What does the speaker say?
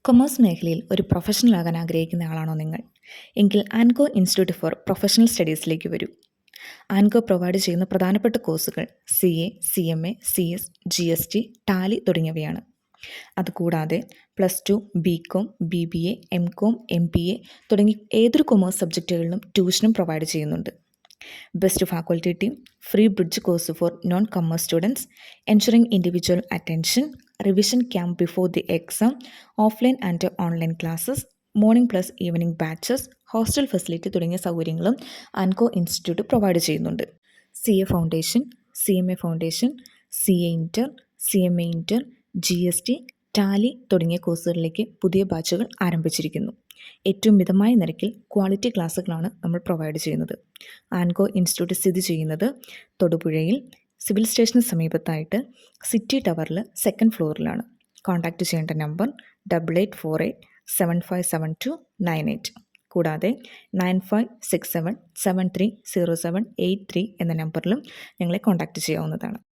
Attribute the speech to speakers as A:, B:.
A: Commerce മേഖലയിൽ ഒരു professional ആകാൻ ആഗ്രഹിക്കുന്ന ആളാണോ നിങ്ങൾ? എങ്കിൽ ആൻകോ ഇൻസ്റ്റിറ്റ്യൂട്ട് ഫോർ പ്രൊഫഷണൽ സ്റ്റഡീസിലേക്ക് വരൂ. ആൻകോ പ്രൊവൈഡ് ചെയ്യുന്ന പ്രധാനപ്പെട്ട കോഴ്സുകൾ CA, CMA, CS, GST, Tally തുടങ്ങിയവയാണ്. അതുകൂടാതെ +2, BCom, BBA, MCom, MBA തുടങ്ങി ഏതൊരു കൊമേഴ്സ് സബ്ജക്റ്റുകളിലും ട്യൂഷനും പ്രൊവൈഡ് ചെയ്യുന്നുണ്ട്. Best faculty team, free bridge course for non commerce students, ensuring individual attention, revision camp before the exam, offline and online classes, morning plus evening batches, hostel facility തുടങ്ങിയ സൗകര്യങ്ങളും ആൻകോ institute provide ചെയ്യുന്നുണ്ട്. CA foundation, CMA foundation, CA inter, CMA inter, GST, Tally തുടങ്ങിയ കോഴ്സുകളിലേക്ക് പുതിയ ബാച്ചുകൾ ആരംഭിച്ചിരിക്കുന്നു. ഏറ്റവും മിതമായ നിരക്കിൽ ക്വാളിറ്റി ക്ലാസ്സുകളാണ് നമ്മൾ പ്രൊവൈഡ് ചെയ്യുന്നത്. ആൻകോ ഇൻസ്റ്റിറ്റ്യൂട്ട് സ്ഥിതി ചെയ്യുന്നത് തൊടുപുഴയിൽ സിവിൽ സ്റ്റേഷന് സമീപത്തായിട്ട് സിറ്റി ടവറിൽ 2nd ഫ്ലോറിലാണ്. കോൺടാക്റ്റ് ചെയ്യേണ്ട നമ്പർ 8848757298, കൂടാതെ 9567730783 എന്ന നമ്പറിലും ഞങ്ങളെ കോൺടാക്റ്റ് ചെയ്യാവുന്നതാണ്.